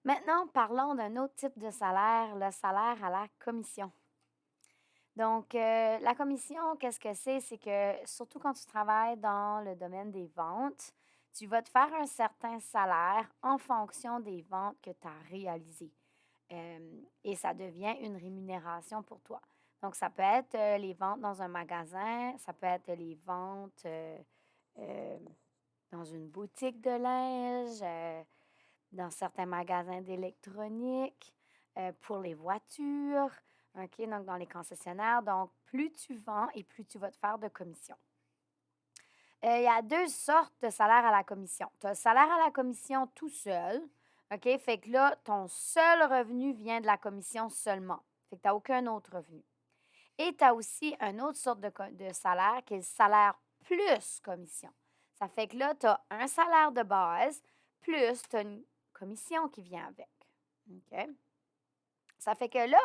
Maintenant, parlons d'un autre type de salaire, le salaire à la commission. Donc, la commission, qu'est-ce que c'est? C'est que surtout quand tu travailles dans le domaine des ventes, tu vas te faire un certain salaire en fonction des ventes que tu as réalisées. Et ça devient une rémunération pour toi. Donc, ça peut être les ventes dans un magasin, ça peut être les ventes euh, dans une boutique de linge, dans certains magasins d'électronique, pour les voitures, OK? Donc, dans les concessionnaires. Donc, plus tu vends et plus tu vas te faire de commission. Il y a deux sortes de salaire à la commission. Tu as le salaire à la commission tout seul, OK? Fait que là, ton seul revenu vient de la commission seulement. Fait que tu n'as aucun autre revenu. Et tu as aussi une autre sorte de salaire qui est le salaire plus commission. Ça fait que là, tu as un salaire de base plus tu as une commission qui vient avec. OK? Ça fait que là,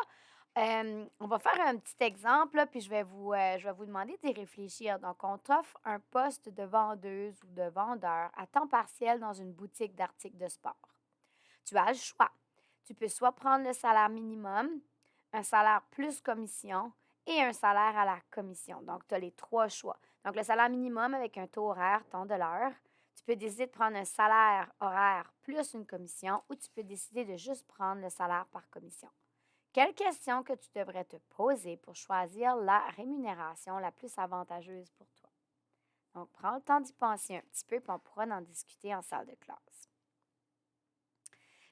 on va faire un petit exemple, là, puis je vais vous demander d'y réfléchir. Donc, on t'offre un poste de vendeuse ou de vendeur à temps partiel dans une boutique d'articles de sport. Tu as le choix. Tu peux soit prendre le salaire minimum, un salaire plus commission et un salaire à la commission. Donc, tu as les trois choix. Donc, le salaire minimum avec un taux horaire, tant de l'heure. Tu peux décider de prendre un salaire horaire plus une commission ou tu peux décider de juste prendre le salaire par commission. Quelle question que tu devrais te poser pour choisir la rémunération la plus avantageuse pour toi? Donc, prends le temps d'y penser un petit peu, puis on pourra en discuter en salle de classe.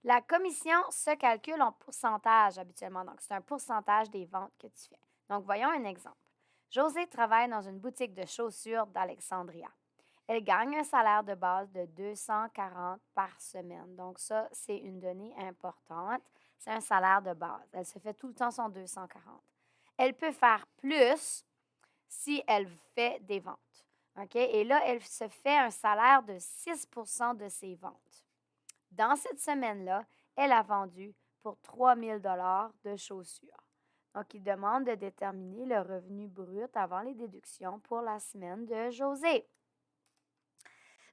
La commission se calcule en pourcentage habituellement. Donc, c'est un pourcentage des ventes que tu fais. Donc, voyons un exemple. Josée travaille dans une boutique de chaussures d'Alexandria. Elle gagne un salaire de base de 240 par semaine. Donc, ça, c'est une donnée importante. C'est un salaire de base. Elle se fait tout le temps son 240. Elle peut faire plus si elle fait des ventes. OK? Et là, elle se fait un salaire de 6 de ses ventes. Dans cette semaine-là, elle a vendu pour 3 000 de chaussures. Donc, il demande de déterminer le revenu brut avant les déductions pour la semaine de Josée.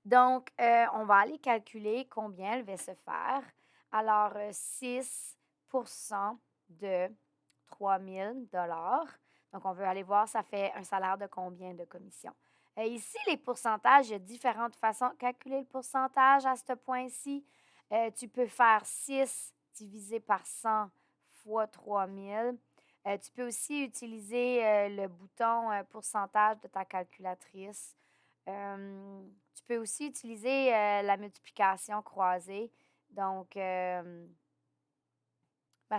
Donc, on va aller calculer combien elle va se faire. Alors, 6 de 3 000 Donc, on veut aller voir, ça fait un salaire de combien de commission. Ici, les pourcentages, il y a différentes façons de calculer le pourcentage à ce point-ci. Tu peux faire 6 divisé par 100 fois 3 000. Tu peux aussi utiliser le bouton pourcentage de ta calculatrice. Tu peux aussi utiliser la multiplication croisée. Donc,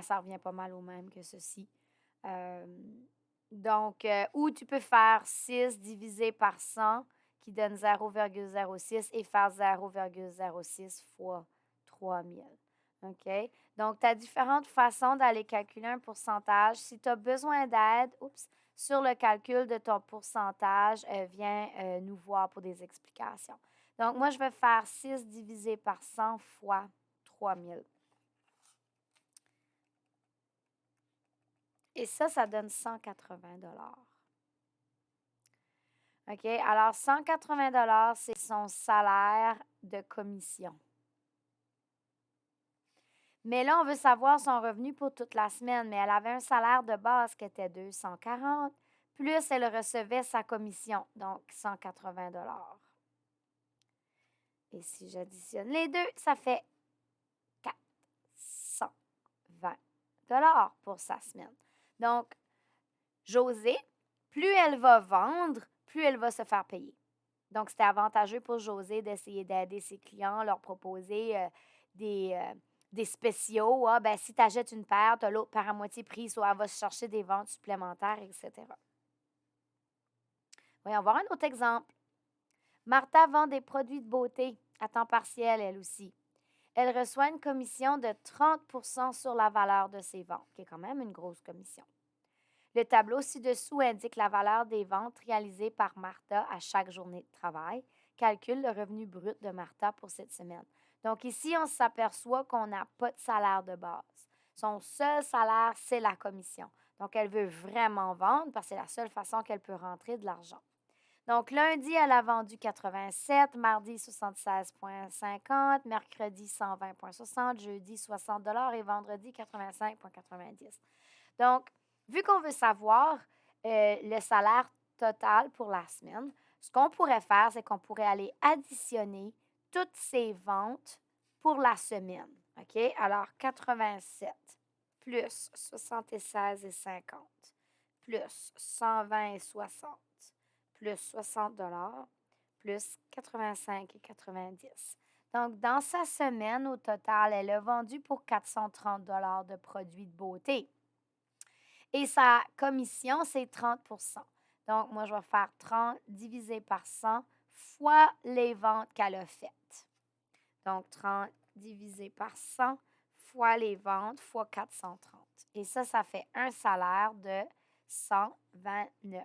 ça revient pas mal au même que ceci. Euh, donc, ou tu peux faire 6 divisé par 100 qui donne 0,06 et faire 0,06 fois 3000. OK? Donc, tu as différentes façons d'aller calculer un pourcentage. Si tu as besoin d'aide, sur le calcul de ton pourcentage, viens nous voir pour des explications. Donc, moi, je vais faire 6 divisé par 100 fois 3000. Et ça donne 180 OK? Alors, 180 c'est son salaire de commission. Mais là, on veut savoir son revenu pour toute la semaine, mais elle avait un salaire de base qui était 240, plus elle recevait sa commission, donc 180 Et si j'additionne les deux, ça fait 420 pour sa semaine. Donc, Josée, plus elle va vendre, plus elle va se faire payer. Donc, c'était avantageux pour Josée d'essayer d'aider ses clients, leur proposer des spéciaux. Ah, ben, si tu achètes une paire, tu as l'autre paire à moitié prix, soit elle va se chercher des ventes supplémentaires, etc. Voyons voir un autre exemple. Martha vend des produits de beauté à temps partiel, elle aussi. Elle reçoit une commission de 30 sur la valeur de ses ventes, qui est quand même une grosse commission. Le tableau ci-dessous indique la valeur des ventes réalisées par Martha à chaque journée de travail. Calcule le revenu brut de Martha pour cette semaine. Donc ici, on s'aperçoit qu'on n'a pas de salaire de base. Son seul salaire, c'est la commission. Donc, elle veut vraiment vendre parce que c'est la seule façon qu'elle peut rentrer de l'argent. Donc, lundi, elle a vendu 87, mardi 76,50, mercredi 120,60, jeudi 60 et vendredi 85,90. Donc, vu qu'on veut savoir le salaire total pour la semaine, ce qu'on pourrait faire, c'est qu'on pourrait aller additionner toutes ces ventes pour la semaine. OK? Alors, 87 plus 76,50 plus 120,60 plus 60 plus 85,90. Donc, dans sa semaine, au total, elle a vendu pour 430 de produits de beauté. Et sa commission, c'est 30. Donc, moi, je vais faire 30 divisé par 100 fois les ventes qu'elle a faites. Donc, 30 divisé par 100 fois les ventes fois 430. Et ça fait un salaire de 129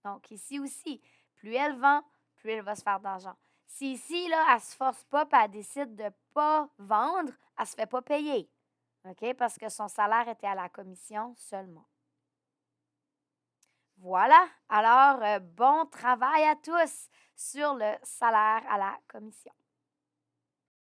Donc, ici aussi, plus elle vend, plus elle va se faire d'argent. Si ici, là, elle ne se force pas et elle décide de ne pas vendre, elle ne se fait pas payer. OK? Parce que son salaire était à la commission seulement. Voilà. Alors, bon travail à tous sur le salaire à la commission.